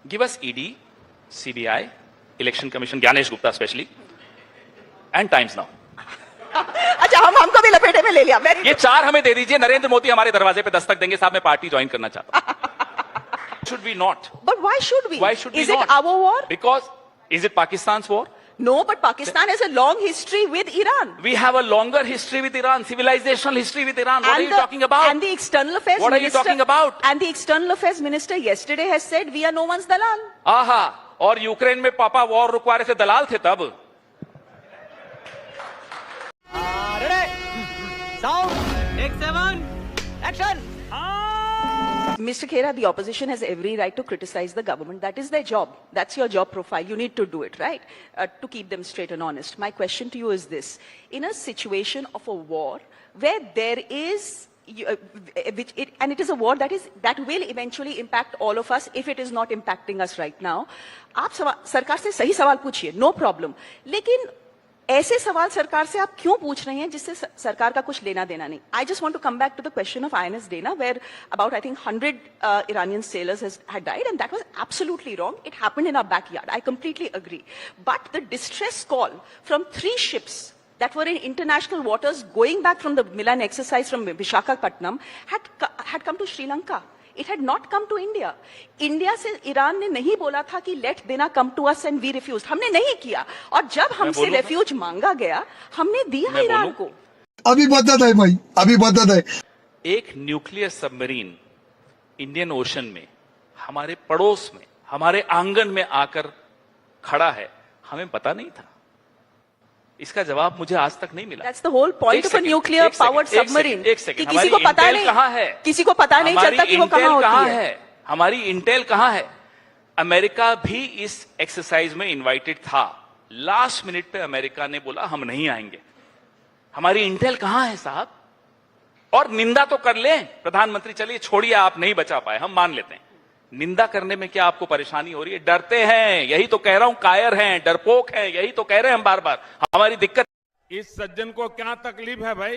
Give us ED, CBI, Election Commission, Gyanesh Gupta especially, and Times Now. अच्छा, हमको भी लपेटे में ले लिया। ये 4 हमें दे दीजिए, नरेंद्र मोदी हमारे दरवाजे पे दस्तक देंगे, साहब मैं पार्टी ज्वाइन करना चाहता हूं। Should we not? But why should we? Why should we not? Is it our war? Because is it Pakistan's war? No, but Pakistan has a long history with Iran. We have a longer history with Iran, civilizational history with Iran. What are you talking about? And the external affairs What are you talking about? And the external affairs minister yesterday has said we are no one's dalal. आहा, और Ukraine में पापा war रुकवा रहे थे, दलाल थे तब। Mr. Khera, the opposition has every right to criticize the government. That is their job. That's your job profile. You need to do it, right? To keep them straight and honest. My question to you is this. In a situation of a war where there is, and it is a war that will eventually impact all of us if it is not impacting us right now. आप सरकार से सही सवाल पूछिए, no problem. लेकिन ऐसे सवाल सरकार से आप क्यों पूछ रहे हैं जिससे सरकार का कुछ लेना देना नहीं? I just want to come back to the question of INS Dana, where about I think 100 Iranian sailors had died, and that was absolutely wrong. It happened in our backyard. I completely agree. But the distress call from 3 ships that were in international waters going back from the Milan exercise from Visakhapatnam had come to Sri Lanka. It had not come to India. India से Iran ने नहीं बोला था कि let देना come to us and we refused. हमने नहीं किया. और जब हमसे refuge मांगा गया, हमने दिया ईरान को. अभी बदत है भाई, अभी बदत है. एक न्यूक्लियर सबमरीन इंडियन ओशन में, हमारे पड़ोस में, हमारे आंगन में आकर खड़ा है, हमें पता नहीं था. इसका जवाब मुझे आज तक नहीं मिला. That's the whole point of a nuclear powered submarine. एक सेकंड, किसी को पता नहीं कहाँ है, किसी को पता नहीं चलता कि वो कहाँ होती है. हमारी इंटेल कहाँ है? अमेरिका भी इस एक्सरसाइज में इनवाइटेड था. लास्ट मिनट पे अमेरिका ने बोला हम नहीं आएंगे. हमारी इंटेल कहाँ है साहब? और निंदा तो कर लें प्रधानमंत्री, चलिए छोड़िए आप नहीं बचा पाए, हम मान लेते हैं. निंदा करने में क्या आपको परेशानी हो रही है? डरते हैं, यही तो कह रहा हूं, कायर हैं, डरपोक हैं, यही तो कह रहे हैं हम बार बार. हमारी दिक्कत, इस सज्जन को क्या तकलीफ है भाई?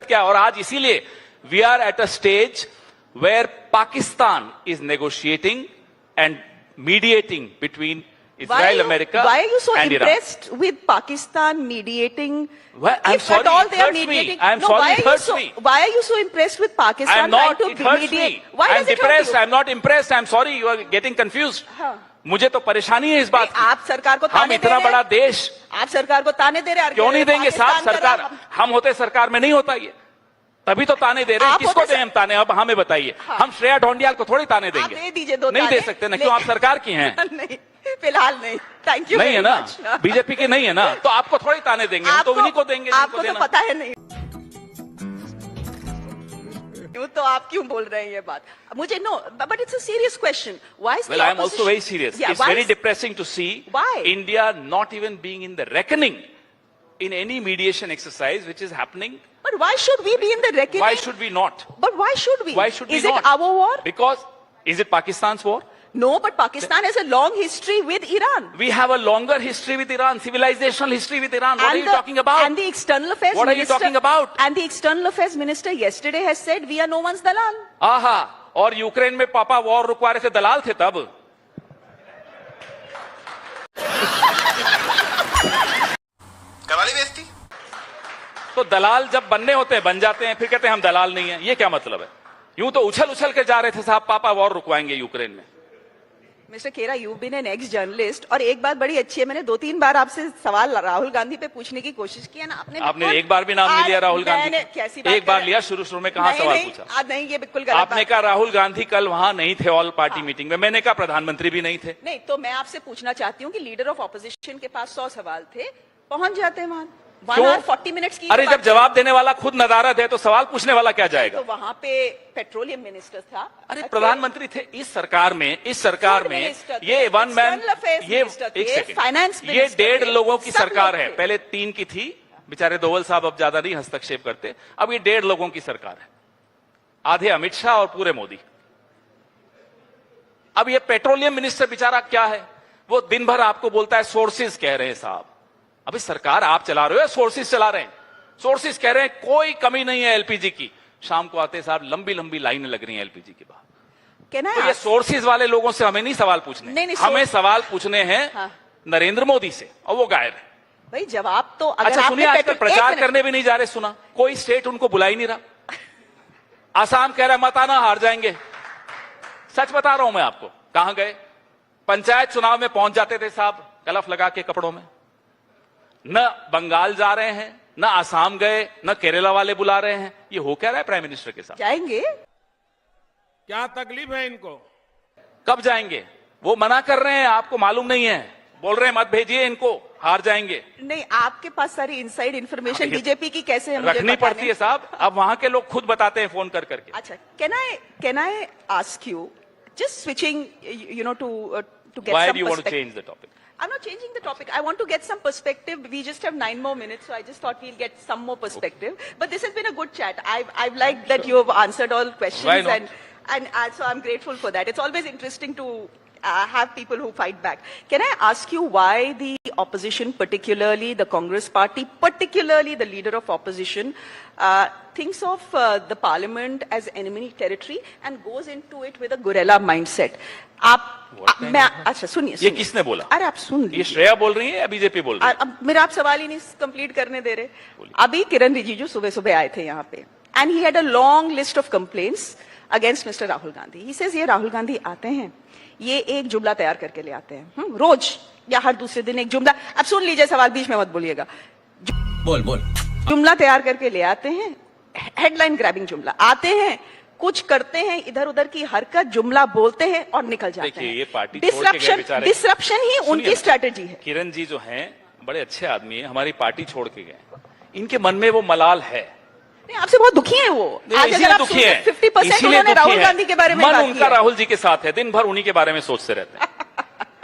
क्या? और आज इसीलिए we are at a stage where Pakistan is negotiating and mediating between Israel, America, why are you so and impressed Iran with Pakistan mediating? Well, I'm if sorry, at all it they are hurts mediating, me. I'm no, sorry, it hurts me. Why are you so impressed with Pakistan I'm not. trying It to hurts mediate? me. Why I'm does it depressed. hurt you? I'm not impressed. I'm sorry. You are getting confused. हाँ. मुझे तो परेशानी है इस बात की. आप सरकार को हम ताने दे इतना रहे हैं. बड़ा देश, आप सरकार को ताने दे रहे हैं. क्यों नहीं देंगे साहब? सरकार, हम होते सरकार में नहीं होता ये, तभी तो ताने दे रहे हैं. किसको दें हम ताने? अब हमें बताइए. हम श्रेया ढोंडियाल को थोड़ी ताने देंगे. दे दीजिए दो. नहीं दे सकते ना, क्यों? आप सरकार की हैं. नहीं, फिलहाल नहीं. Thank you. नहीं है ना, बीजेपी की नहीं है ना, तो आपको थोड़ी ताने देंगे. हम तो उन्हीं को देंगे आपको जिनको तो देना. पता है नहीं. क्यों तो आप क्यों बोल रहे हैं ये बात? मुझे no, but it's a serious question. Why is Well, I am also very serious. Yeah, it's very depressing to see Why? India not even being in the reckoning in any mediation exercise which is happening. But why should we be in the reckoning? Why should we not? But why should we? Why should we is not? Is it our war? Because is it Pakistan's war? No, but Pakistan has a long history with Iran. We have a longer history with Iran, civilizational history with Iran. What are you talking about? And the external affairs What are you minister, talking about? And the external affairs minister yesterday has said we are no one's dalal. आहा, और Ukraine में पापा war रुकवा रहे थे, दलाल थे तब. करवा ली बेइज्जती? तो दलाल जब बनने होते हैं बन जाते हैं, फिर कहते हैं हम दलाल नहीं है. ये क्या मतलब है? यूं तो उछल उछल के जा रहे थे साहब, पापा वॉर रुकवाएंगे यूक्रेन में. Mister Khera, you been an ex journalist, और एक बात बड़ी अच्छी है, मैंने 2-3 बार आपसे सवाल राहुल गांधी पे पूछने की कोशिश की है ना. आपने एक बार भी नाम नहीं लिया राहुल गांधी. कैसी बात एक बार लिया शुरू में, कहां सवाल पूछा? आज नहीं, ये बिल्कुल गलत आपने कहा राहुल गांधी कल वहां नहीं थे ऑल पार्टी मीटिंग में. मैंने कहा प्रधानमंत्री भी नहीं थे. नहीं, तो मैं आपसे पूछना चाहती हूँ कि लीडर ऑफ ऑपोजिशन के पास 100 सवाल थे, पहुंच जाते हैं वहां 1 hour 40 minutes की. अरे जब जवाब देने वाला खुद नदारद है तो सवाल पूछने वाला क्या जाएगा? तो वहां पे पेट्रोलियम मिनिस्टर था. अरे प्रधानमंत्री थे इस सरकार में. ये वन मैन, ये एक सेकंड, फाइनेंस, ये 1.5 लोगों की सरकार है. पहले 3 की थी, बेचारे दोवल साहब अब ज्यादा नहीं हस्तक्षेप करते. अब ये 1.5 लोगों की सरकार है, आधे अमित शाह और पूरे मोदी. अब ये पेट्रोलियम मिनिस्टर बेचारा क्या है, वो दिन भर आपको बोलता है सोर्सेज कह रहे हैं साहब. अभी सरकार आप चला रहे हो या सोर्सेज चला रहे हैं? सोर्सेज कह रहे हैं कोई कमी नहीं है एलपीजी की. शाम को आते साहब लंबी लंबी लाइनें लग रही हैं एलपीजी के बाहर. Can I तो ये ask- सोर्सेज वाले लोगों से हमें नहीं सवाल पूछने, नहीं, हमें सवाल पूछने हैं हाँ। नरेंद्र मोदी से, और वो गायब है। भाई जवाब तो अगर अच्छा आपने सुनिए, आजकल एक प्रचार मिनट। करने भी नहीं जा रहे, सुना कोई स्टेट उनको बुला ही नहीं रहा। आसाम कह रहा है मत आना, हार जाएंगे। सच बता रहा हूं मैं आपको। कहां गए? पंचायत चुनाव में पहुंच जाते थे साहब कलफ लगा के कपड़ों में। न बंगाल जा रहे हैं, न आसाम गए, न केरला वाले बुला रहे हैं। ये हो क्या रहा है प्राइम मिनिस्टर के साथ? जाएंगे? क्या तकलीफ है इनको? कब जाएंगे? वो मना कर रहे हैं, आपको मालूम नहीं है, बोल रहे हैं मत भेजिए इनको, हार जाएंगे। नहीं, आपके पास सारी इनसाइड इन्फॉर्मेशन बीजेपी की कैसे है मुझे रखनी पता पड़ती नहीं। है साहब, अब वहां के लोग खुद बताते हैं फोन कर करके। अच्छा, can I ask you, just switching, to get Why some do you want to perspective. change the topic? I'm not changing the topic. I want to get some perspective. We just have 9 more minutes, so I just thought we'll get some more perspective. But this has been a good chat. I've liked that you have answered all questions, Why not? and so I'm grateful for that. It's always interesting to have people who fight back. Can I ask you why the opposition, particularly the Congress party, particularly the leader of opposition, thinks of the parliament as enemy territory and goes into it with a guerrilla mindset? अच्छा सुनिए, ये सुनिए। किसने बोला? अरे आप सुन ये लीजिए। श्रेया बोल रही है या बीजेपी बोल रही है? अब मेरा आप सवाल ही नहीं कंप्लीट करने दे रहे। अभी किरण रिजिजू सुबह सुबह आए थे यहाँ पे, and he had a long list of complaints against mister Rahul Gandhi. He says ये राहुल गांधी आते हैं, ये एक जुमला तैयार करके ले आते हैं, रोज या हर दूसरे दिन एक जुमला। अब सुन लीजिए सवाल, बीच में मत बोलिएगा। बोल जुमला तैयार करके ले आते हैं, हेडलाइन ग्रैबिंग जुमला, आते हैं, कुछ करते हैं, इधर उधर की हरकत, जुमला बोलते हैं और निकल जाते देखिए, हैं। ये पार्टी छोड़ के गए बेचारे। डिसरप्शन ही सुनिए उनकी ना, स्ट्रैटेजी है। किरण जी जो हैं बड़े अच्छे आदमी हैं, हमारी पार्टी छोड़ के गए, इनके मन में वो मलाल है। नहीं, आपसे बहुत दुखी है वो। आज इसीलिए अगर आप दुखी है, 50% इसीलिए उन्होंने दुखी राहुल है। गांधी के बारे में मन बात उनका की है। राहुल जी के साथ है, दिन भर उन्हीं के बारे में सोचते रहते हैं।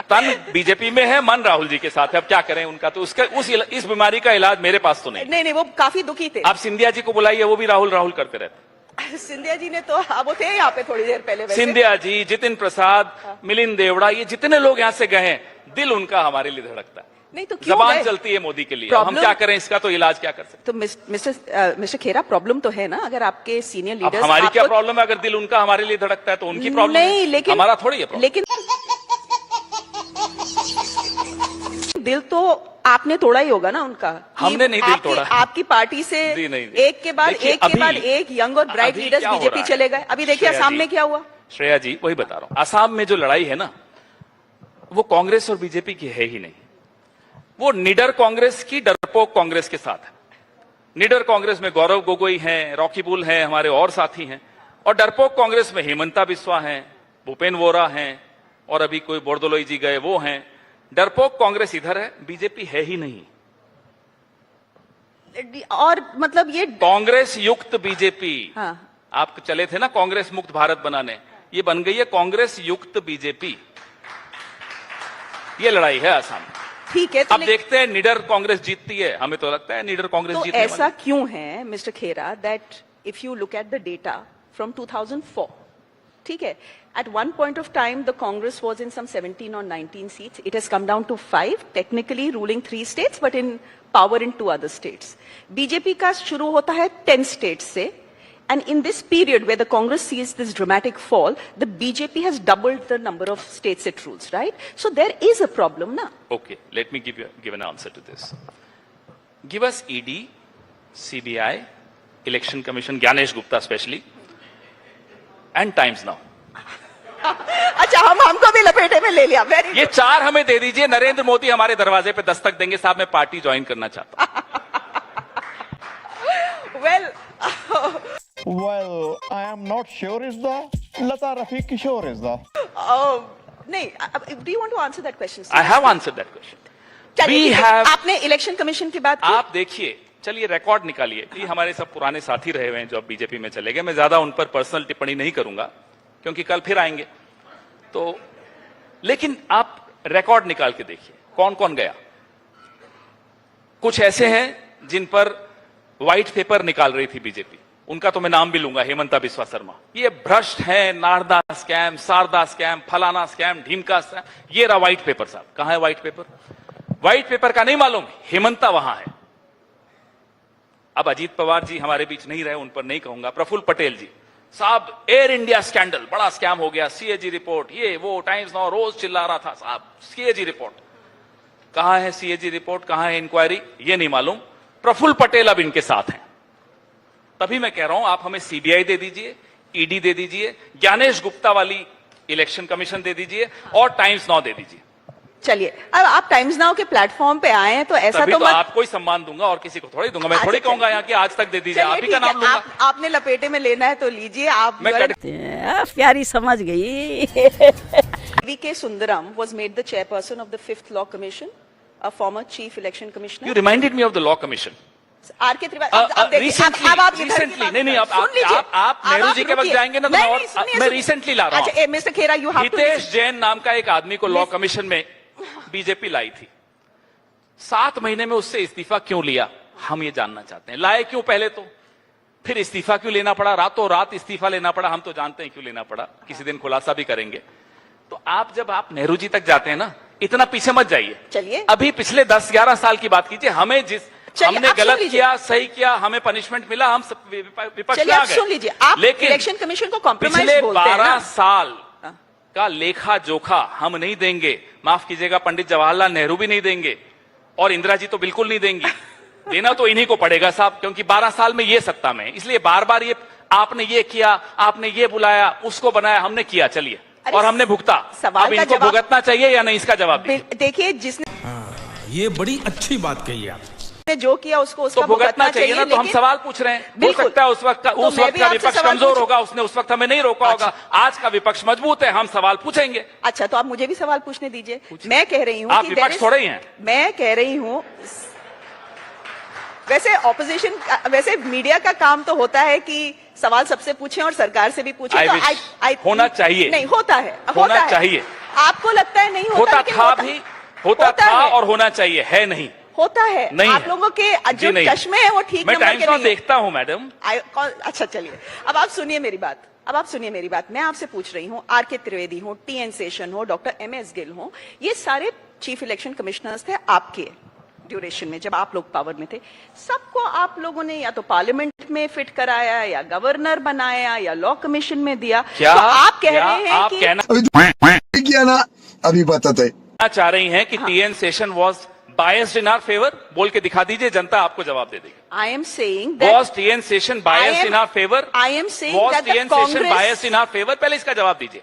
तन बीजेपी में है, मन राहुल जी के साथ है। अब क्या करें, उनका तो इस बीमारी का इलाज मेरे पास तो नहीं। नहीं, वो काफी दुखी थे। आप सिंधिया जी को बुलाइए, वो भी राहुल राहुल करते रहते। सिंधिया जी ने तो वो थे यहाँ पे थोड़ी देर पहले। वैसे सिंधिया जी, जितिन प्रसाद, मिलिंद देवड़ा, ये जितने लोग यहाँ से गए हैं, दिल उनका हमारे लिए धड़कता है। नहीं तो क्यों जबान गए? चलती है मोदी के लिए। अब हम Problem- क्या करें, इसका तो इलाज क्या कर सकते तो मिस्टर खेरा, प्रॉब्लम तो है ना, अगर आपके सीनियर हैं? अब लीडर्स हमारी क्या प्रॉब्लम है? अगर दिल उनका हमारे लिए धड़कता है तो उनकी प्रॉब्लम नहीं, है, लेकिन हमारा थोड़ी है प्रॉब्लम। लेकिन दिल तो आपने तोड़ा ही होगा ना उनका। कि हमने नहीं दिल तोड़ा। आपकी पार्टी से जी, नहीं। एक के बाद देखिए, एक के बाद अभी- एक यंग और ब्राइट अभी लीडर्स क्या हो बीजेपी रहा है? चले गए। अभी देखिए श्रेया असम जी, में क्या हुआ। श्रेया जी, वही बता रहा हूं, असम में जो लड़ाई है ना, वो कांग्रेस और बीजेपी की है ही नहीं। वो निडर कांग्रेस की डरपोक कांग्रेस के साथ है। निडर कांग्रेस में गौरव गोगोई हैं, रॉकी बुल हैं, हमारे और साथी हैं, और डरपोक कांग्रेस में हेमंता बिस्वा हैं, भूपेन वोरा हैं, और अभी कोई बोरदोलोई जी गए वो हैं। डरपोक कांग्रेस इधर है, बीजेपी है ही नहीं। और मतलब ये कांग्रेस युक्त बीजेपी। हाँ। आप चले थे ना कांग्रेस मुक्त भारत बनाने, ये बन गई है कांग्रेस युक्त बीजेपी। ये लड़ाई है असम में। ठीक है, तो अब देखते हैं निडर कांग्रेस जीतती है। हमें तो लगता है निडर कांग्रेस तो जीतने ऐसा वाली। क्यों है mister Khera that if you look at the data from 2004, ठीक है, at one point of time the Congress was in some 17 or 19 seats. It has come down to 5, technically ruling 3 states but in power in 2 other states. BJP का शुरू होता है 10 states से, and in this period where the Congress sees this dramatic fall, the BJP has doubled the number of states it rules, right? So there is a problem, na? Okay, let me give an answer to this. Give us ED, CBI, Election Commission, Gyanesh Gupta especially, and Times Now. अच्छा, हमको भी लपेटे में ले लिया। Very ये 4 हमें दे दीजिए, नरेंद्र मोदी हमारे दरवाजे पे दस्तक देंगे, साहब मैं पार्टी ज्वाइन करना चाहता हूं। Well Well, I am not sure is the Lata Rafiq Kishore is the. नहीं, do you want to answer that question? I have answered that question. चलिए, We ठीक है। have- आपने इलेक्शन कमीशन की बात की। आप देखिए, चलिए रिकॉर्ड निकालिए। ये हमारे सब पुराने साथी रहे हुए हैं जो अब बीजेपी में चले गए। मैं ज्यादा उन पर पर्सनल टिप्पणी नहीं करूंगा क्योंकि कल फिर आएंगे तो, लेकिन आप रिकॉर्ड निकाल के देखिए कौन कौन गया। कुछ ऐसे हैं जिन पर व्हाइट पेपर निकाल रही थी बीजेपी, उनका तो मैं नाम भी लूंगा, हेमंता बिस्वा शर्मा। ये भ्रष्ट हैं, नारदा स्कैम, शारदा स्कैम, फलाना स्कैम, ढीमका स्कैम। ये रहा व्हाइट पेपर साहब। कहां है व्हाइट पेपर? व्हाइट पेपर का नहीं मालूम, हेमंता वहां है। अब अजीत पवार जी हमारे बीच नहीं रहे, उन पर नहीं कहूंगा। प्रफुल्ल पटेल जी, साहब एयर इंडिया स्कैंडल, बड़ा स्कैम हो गया, सीएजी रिपोर्ट, ये वो, टाइम्स नाउ रोज चिल्ला रहा था साहब सीएजी रिपोर्ट। कहां है सीएजी रिपोर्ट, कहां है इंक्वायरी, ये नहीं मालूम। प्रफुल्ल पटेल अब इनके साथ हैं। तभी मैं कह रहा हूं आप हमें सीबीआई दे दीजिए, ईडी दे दीजिए, ज्ञानेश गुप्ता वाली इलेक्शन कमीशन दे दीजिए और टाइम्स नाउ दे दीजिए। चलिए, अब आप टाइम्स नाउ के प्लेटफॉर्म पे आए हैं तो ऐसा तभी तो मत। आपको ही सम्मान दूंगा और किसी को थोड़ी दूंगा। मैं थोड़ी कहूंगा यहाँ कि आज तक दे दीजिए, आप ही का नाम लूंगा। आपने लपेटे में लेना है तो लीजिए। आप प्यारी समझ गई। VK Sundaram was made the chairperson of the 5th Law Commission, a former chief election commissioner. You reminded me of the law commission. RK. Tripathi, अब देखिए, अब आप रिसेंटली नहीं, आप नेहरू जी के वक्त जाएंगे ना तो मैं रिसेंटली ला रहा हूँ। अच्छा mister Khera, you have to. Hitesh Jain नाम का एक आदमी को लॉ कमीशन में बीजेपी लाई थी। 7 महीने में उससे इस्तीफा क्यों लिया, हम ये जानना चाहते हैं। लाए क्यों पहले तो, फिर इस्तीफा क्यों लेना पड़ा, रातों रात इस्तीफा लेना पड़ा, हम तो जानते हैं क्यों लेना पड़ा, किसी दिन खुलासा भी करेंगे। तो जब आप नेहरू जी तक जाते हैं ना, इतना पीछे मत जाइए। चलिए, अभी पिछले 10-11 साल की बात कीजिए। हमें हमने गलत किया, सही किया, हमें पनिशमेंट मिला, हम विपक्ष में आ गए। सुन लीजिए, आप इलेक्शन कमीशन को कॉम्प्रोमाइज पिछले बोलते हैं ना? 12 साल का लेखा जोखा हम नहीं देंगे। माफ कीजिएगा, पंडित जवाहरलाल नेहरू भी नहीं देंगे और इंदिरा जी तो बिल्कुल नहीं देंगी। देना तो इन्हीं को पड़ेगा साहब, क्योंकि 12 साल में ये सत्ता में, इसलिए बार बार ये आपने ये किया, आपने ये बुलाया, उसको बनाया, हमने किया, चलिए, और हमने भुगता। अब इनको भुगतना चाहिए या नहीं, इसका जवाब देखिए। जिसने ये बड़ी अच्छी बात कही आप, जो किया उसको उसका तो भुगतना चाहिए ना। तो हम सवाल पूछ रहे हैं। हो सकता है उस वक्त का विपक्ष कमजोर होगा, उसने उस वक्त हमें नहीं रोका होगा। आज का विपक्ष मजबूत है, हम सवाल पूछेंगे। अच्छा, तो आप मुझे भी सवाल पूछने दीजिए। मैं कह रही हूँ, आप विपक्ष थोड़े ही हैं। मैं कह रही हूँ, वैसे ऑपोजिशन, वैसे मीडिया का काम तो होता है कि सवाल सबसे पूछें और सरकार से भी पूछें। तो होना चाहिए। नहीं होता है, होना चाहिए। आपको लगता है नहीं होता था, भी होता था और होना चाहिए, है नहीं होता है। नहीं आप लोगों के जो चश्मे हैं वो ठीक मैं नंबर के टाइम्स नाउ देखता हूं मैडम। अच्छा चलिए, अब आप सुनिए मेरी बात। मैं आपसे पूछ रही हूँ, आर.के. त्रिवेदी हो, टी.एन. शेषन हो, डॉक्टर M.S. गिल हो, ये सारे चीफ इलेक्शन कमिश्नर्स थे आपके ड्यूरेशन में, जब आप लोग पावर में थे। सबको आप लोगों ने या तो पार्लियामेंट में फिट कराया, या गवर्नर बनाया, या लॉ कमीशन में दिया। क्या तो आप कह रहे हैं आप कि अभी किया ना, अभी बताते हैं। चाह रही हैं कि TN. Seshan was biased in our favor? बोल के दिखा दीजिए, जनता आपको जवाब दे देगी। I am saying that Was T.N. Session biased in our favor? I am saying Was that the T.N. Session Congress biased in our favor? पहले इसका जवाब दीजिए,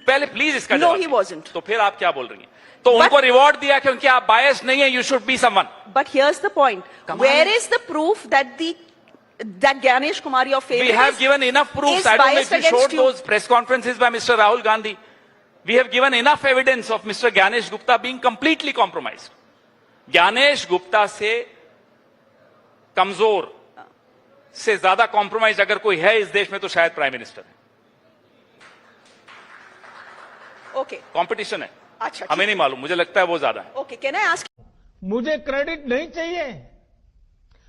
पहले प्लीज इसका No, जवाब he दीजिए। wasn't. तो फिर आप क्या बोल रही हैं? तो उनको रिवॉर्ड दिया क्योंकि आप biased नहीं है, you should be someone. But here's the point. Where is the proof that that Ganesh Kumar, your favorite, We have given enough proofs. I don't know if you showed those press conferences by Mr. Rahul Gandhi. We have given enough evidence of Mr. Ganesh Gupta being completely compromised. Gyanesh Gupta से कमजोर से ज्यादा compromise अगर कोई है इस देश में तो शायद प्राइम मिनिस्टर है। ओके, कंपटीशन है। अच्छा, हमें नहीं मालूम, मुझे लगता है वो ज्यादा है। Okay, can I ask? मुझे क्रेडिट नहीं चाहिए।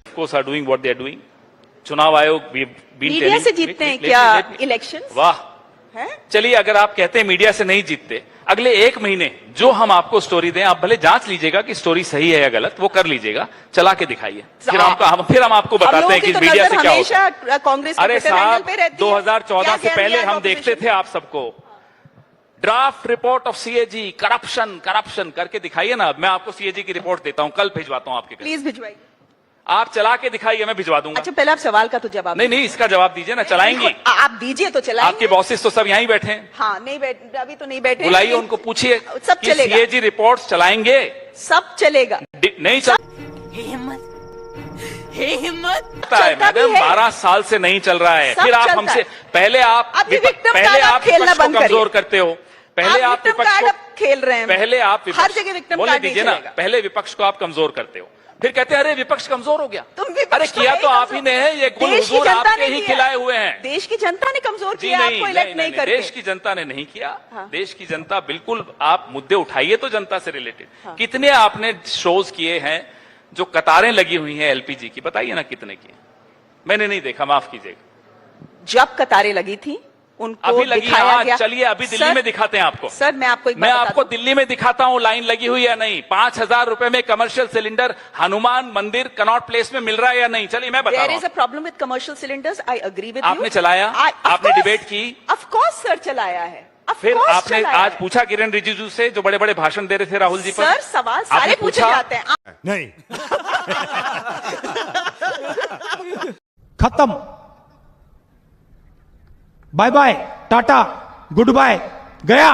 Of course are doing what they are doing. चुनाव आयोग मीडिया से जीतते हैं क्या इलेक्शन? वाह, चलिए, अगर आप कहते हैं मीडिया से नहीं जीतते, अगले 1 महीने जो हम आपको स्टोरी दें, आप भले जांच लीजिएगा कि स्टोरी सही है या गलत, वो कर लीजिएगा, चला के दिखाइए, फिर हम आपको बताते हैं कि मीडिया से क्या होता है। कांग्रेस अरे साहब, 2014 से पहले हम देखते थे आप सबको draft report of CAG, corruption करके दिखाइए ना। मैं आपको सीएजी की रिपोर्ट देता हूं, कल भिजवाता हूं आपके घर। प्लीज भिजवाइए। आप चला के दिखाइए, मैं भिजवा दूंगा। अच्छा, पहले आप सवाल का तो जवाब नहीं, इसका जवाब दीजिए ना। चलाएंगी? आप दीजिए तो चलाएंगे। आपके बॉसेस तो सब यहीं बैठे हैं। हाँ, नहीं बैठे, अभी तो नहीं बैठे। बुलाइए उनको, पूछिए सब चलेगा। सीएजी रिपोर्ट्स चलाएंगे? सब चलेगा। नहीं चल हिम्मत मैडम, 12 साल से नहीं चल रहा है। फिर आप हमसे पहले आप खेलना बंद कमजोर करते हो। पहले आप विपक्ष को खेल रहे हैं। पहले आप हर जगह विक्टिम बोलने कार्ड दीजिए ना। पहले विपक्ष को आप कमजोर करते हो, फिर कहते हैं अरे विपक्ष कमजोर हो गया। अरे किया तो आप ही ने है, ये गुल हुजूर आपके ही खिलाए हुए हैं। देश की जनता ने कमजोर किया आपको इलेक्ट नहीं करके। देश की जनता ने नहीं किया। देश की जनता बिल्कुल, आप मुद्दे उठाइए तो जनता से रिलेटेड। कितने आपने शोज किए हैं जो कतारें लगी हुई हैं एलपीजी की, बताइए ना कितने किए? मैंने नहीं देखा, माफ कीजिएगा। जब कतारें लगी थी उनको अभी लगी है दिखाया आज, गया। चलिए अभी दिल्ली सर, में दिखाते हैं आपको। सर मैं आपको एक मैं बात आपको बताता दिल्ली में दिखाता हूं लाइन लगी हुई है नहीं। 5,000 रुपए में कमर्शियल सिलेंडर हनुमान मंदिर कनॉट प्लेस में मिल रहा है या नहीं, चलिए मैं बता There रहा is a हूं। problem with commercial cylinders. I agree with you. आपने चलाया? Of आपने course. डिबेट की? Of course, sir, चलाया है। Of फिर course आपने चलाया आज है। पूछा किरण रिजिजू से, जो बड़े बड़े भाषण दे रहे थे राहुल जी पर, सर सवाल सारे आपने पूछे पूछा? जाते हैं। नहीं खत्म, bye bye, tata, good bye, गया।